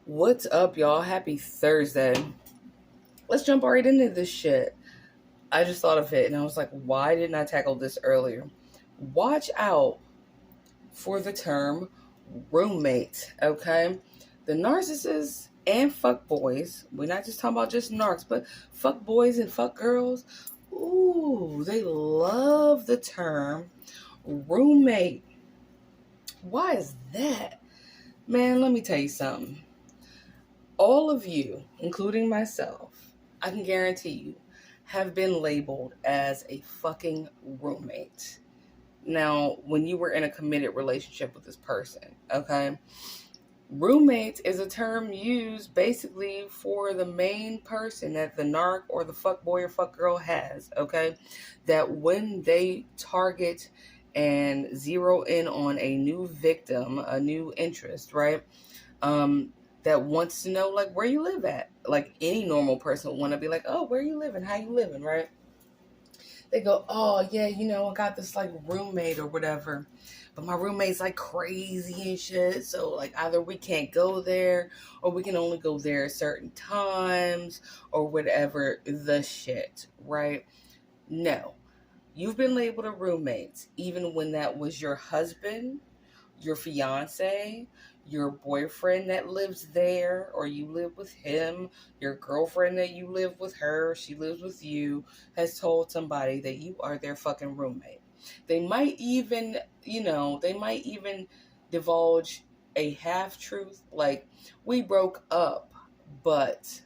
What's up, y'all? Happy Thursday. Let's jump right into this shit. I just thought of it and I was like, why didn't I tackle this earlier? Watch out for the term roommate, okay? The narcissists and fuck boys, we're not just talking about just narcs, but fuck boys and fuck girls. Ooh, they love the term roommate. Why is that? Man, let me tell you something. All of you, including myself, I can guarantee you, have been labeled as a fucking roommate. Now, when you were in a committed relationship with this person, okay? Roommate is a term used basically for the main person that the narc or the fuck boy or fuck girl has, okay? That when they target and zero in on a new victim, a new interest, right? That wants to know like where you live at. Like any normal person would want to be like, oh, where you living? How you living, right? They go, oh yeah, I got this like roommate or whatever. But my roommate's like crazy and shit. So like either we can't go there or we can only go there at certain times or whatever the shit, right? No. You've been labeled a roommate even when that was your husband, your fiance, your boyfriend that lives there, or you live with him, your girlfriend that you live with her, she lives with you, has told somebody that you are their fucking roommate. They might even, divulge a half truth, like, we broke up, but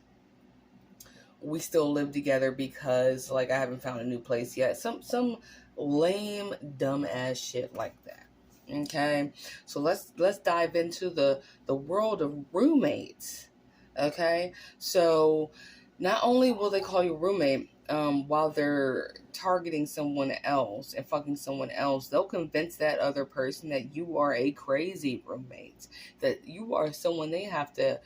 we still live together because, like, I haven't found a new place yet. Some lame, dumb ass shit like that. Okay, so let's dive into the world of roommates. Okay, so not only will they call you roommate while they're targeting someone else and fucking someone else, they'll convince that other person that you are a crazy roommate, that you are someone they have to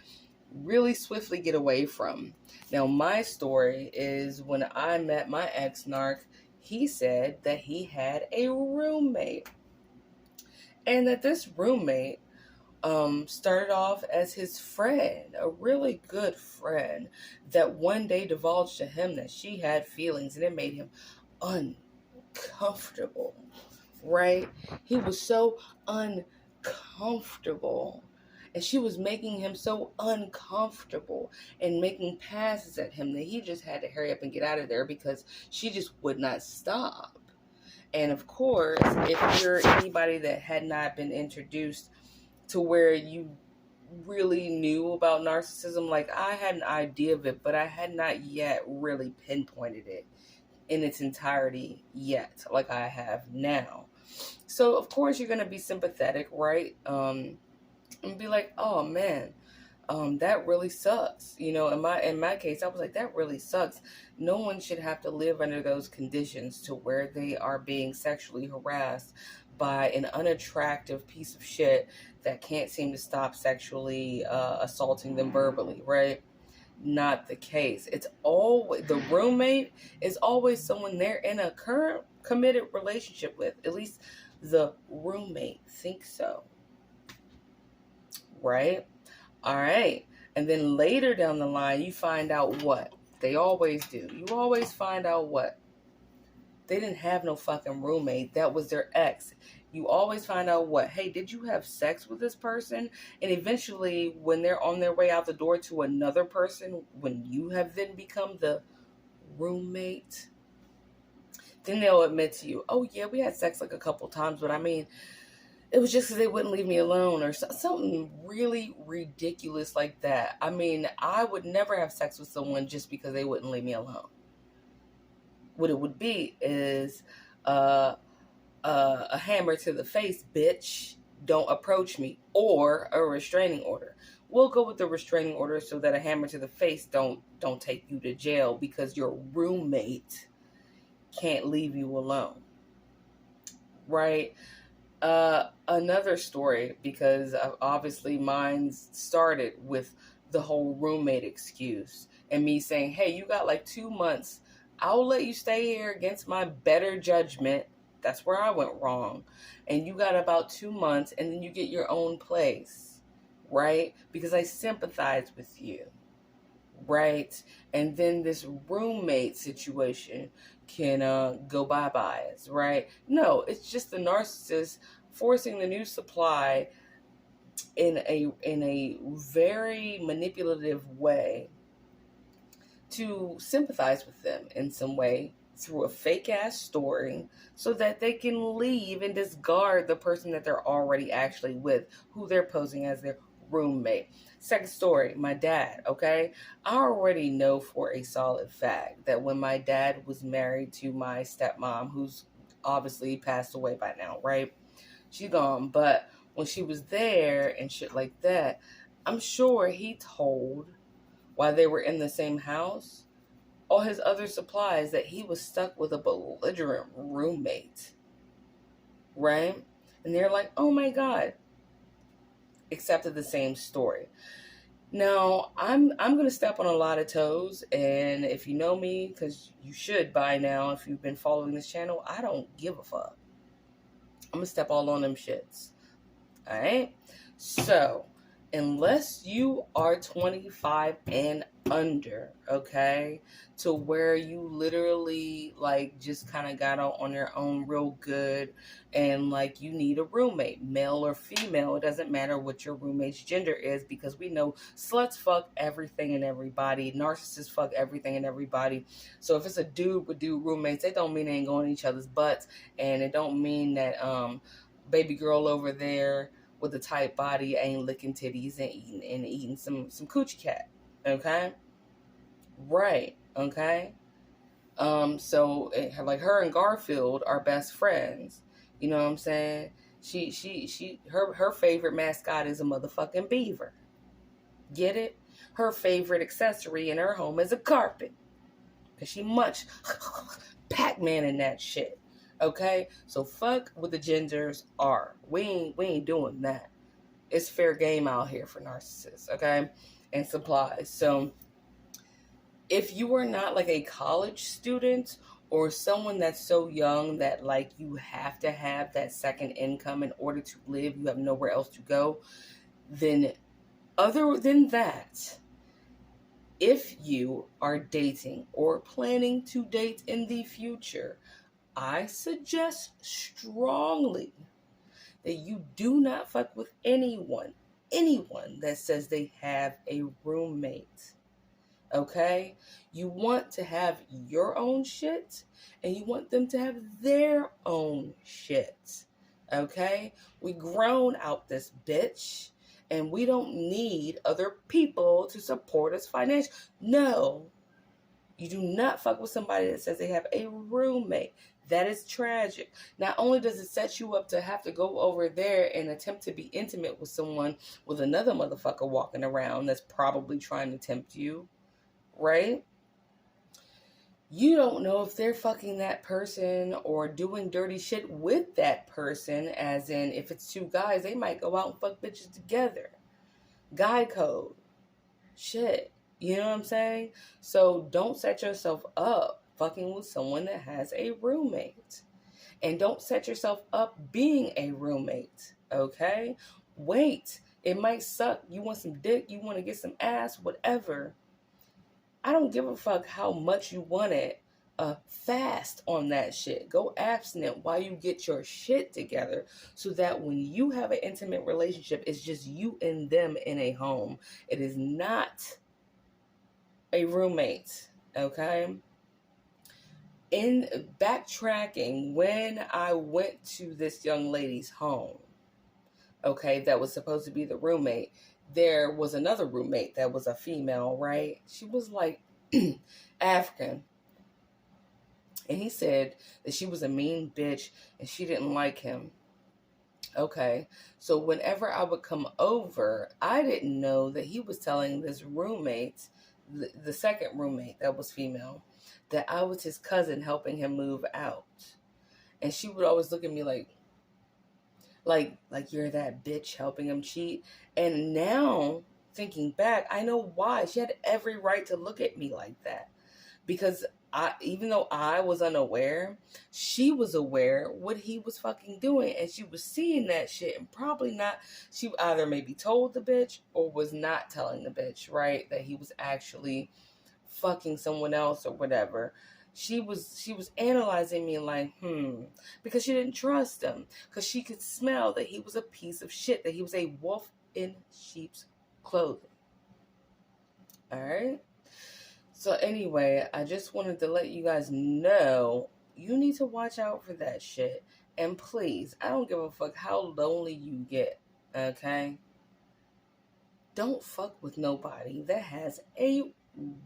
really swiftly get away from. Now, my story is when I met my ex-narc, he said that he had a roommate. And that this roommate started off as his friend, a really good friend, that one day divulged to him that she had feelings and it made him uncomfortable, right? He was so uncomfortable. And she was making him so uncomfortable and making passes at him that he just had to hurry up and get out of there because she just would not stop. And of course, if you're anybody that had not been introduced to where you really knew about narcissism, like I had an idea of it, but I had not yet really pinpointed it in its entirety yet, like I have now. So of course you're gonna be sympathetic, right? And be like, oh man, that really sucks. In my case, I was like, that really sucks. No one should have to live under those conditions to where they are being sexually harassed by an unattractive piece of shit that can't seem to stop sexually assaulting them verbally, right? Not the case. It's always the roommate is always someone they're in a current committed relationship with. At least the roommate thinks so, right? All right. And then later down the line, you find out what? They always do. You always find out what? They didn't have no fucking roommate. That was their ex. You always find out what? Hey, did you have sex with this person? And eventually, when they're on their way out the door to another person, when you have then become the roommate, then they'll admit to you, oh yeah, we had sex like a couple times, but I mean, it was just because they wouldn't leave me alone or something really ridiculous like that. I mean, I would never have sex with someone just because they wouldn't leave me alone. What it would be is a hammer to the face, bitch, don't approach me, or a restraining order. We'll go with the restraining order so that a hammer to the face don't take you to jail because your roommate can't leave you alone, right? Another story, because obviously mine started with the whole roommate excuse and me saying, hey, you got like 2 months. I'll let you stay here against my better judgment. That's where I went wrong. And you got about 2 months and then you get your own place, right? Because I sympathize with you, right? And then this roommate situation can go bye-byes, right? No, it's just the narcissist forcing the new supply in a very manipulative way to sympathize with them in some way through a fake ass story so that they can leave and discard the person that they're already actually with, who they're posing as their roommate. Second story, my dad, okay? I already know for a solid fact that when my dad was married to my stepmom, who's obviously passed away by now, right? She's gone, but when she was there and shit like that, I'm sure he told, while they were in the same house, all his other supplies that he was stuck with a belligerent roommate, right? And they're like, oh my God, accepted the same story. Now, I'm going to step on a lot of toes, and if you know me, because you should by now if you've been following this channel, I don't give a fuck. I'm going to step all on them shits. All right? So, unless you are 25 and under, okay, to where you literally like just kind of got out on your own real good and like you need a roommate, male or female, it doesn't matter what your roommate's gender is, because we know sluts fuck everything and everybody, narcissists fuck everything and everybody. So if it's a dude with dude roommates, it don't mean they ain't going each other's butts, and it don't mean that baby girl over there with a tight body ain't licking titties and eating some coochie cat. Okay? Right. Okay? So like her and Garfield are best friends. You know what I'm saying? Her favorite mascot is a motherfucking beaver. Get it? Her favorite accessory in her home is a carpet. Cause she much Pac-Man in that shit. Okay? So fuck what the genders are. We ain't doing that. It's fair game out here for narcissists, okay? And supplies. So if you are not like a college student or someone that's so young that like you have to have that second income in order to live, you have nowhere else to go, then other than that, if you are dating or planning to date in the future, I suggest strongly that you do not fuck with anyone that says they have a roommate. Okay? You want to have your own shit, and you want them to have their own shit. Okay? We grown out this bitch, and we don't need other people to support us financially. No. You do not fuck with somebody that says they have a roommate. That is tragic. Not only does it set you up to have to go over there and attempt to be intimate with someone with another motherfucker walking around that's probably trying to tempt you, right? You don't know if they're fucking that person or doing dirty shit with that person, as in if it's two guys, they might go out and fuck bitches together. Guy code. Shit. You know what I'm saying? So don't set yourself up fucking with someone that has a roommate. And don't set yourself up being a roommate. Okay? Wait. It might suck. You want some dick. You want to get some ass. Whatever. I don't give a fuck how much you want it. Fast on that shit. Go abstinent while you get your shit together, so that when you have an intimate relationship, it's just you and them in a home. It is not a roommate, okay? In backtracking, when I went to this young lady's home, okay, that was supposed to be the roommate, there was another roommate that was a female, right? She was like African. And he said that she was a mean bitch and she didn't like him. Okay, so whenever I would come over, I didn't know that he was telling this roommate, the second roommate that was female, that I was his cousin helping him move out. And she would always look at me like you're that bitch helping him cheat. And now, thinking back, I know why. She had every right to look at me like that. Because even though I was unaware, she was aware what he was fucking doing, and she was seeing that shit, and probably not. She either maybe told the bitch or was not telling the bitch, right, that he was actually fucking someone else or whatever. She was analyzing me like, because she didn't trust him, because she could smell that he was a piece of shit, that he was a wolf in sheep's clothing. All right. So anyway, I just wanted to let you guys know you need to watch out for that shit. And please, I don't give a fuck how lonely you get, okay? Don't fuck with nobody that has a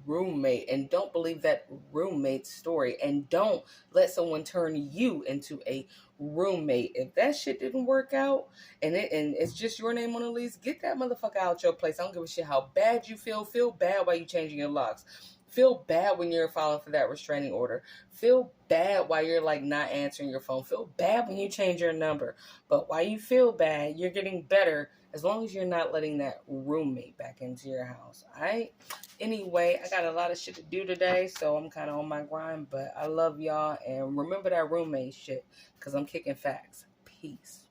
roommate, and don't believe that roommate story, and don't let someone turn you into a roommate. If that shit didn't work out and it's just your name on the lease, get that motherfucker out your place. I don't give a shit how bad you feel bad while you changing your locks, feel bad when you're filing for that restraining order, feel bad while you're like not answering your phone, feel bad when you change your number. But while you feel bad, you're getting better as long as you're not letting that roommate back into your house. All right. Anyway, I got a lot of shit to do today, so I'm kind of on my grind, but I love y'all, and remember that roommate shit, because I'm kicking facts. Peace.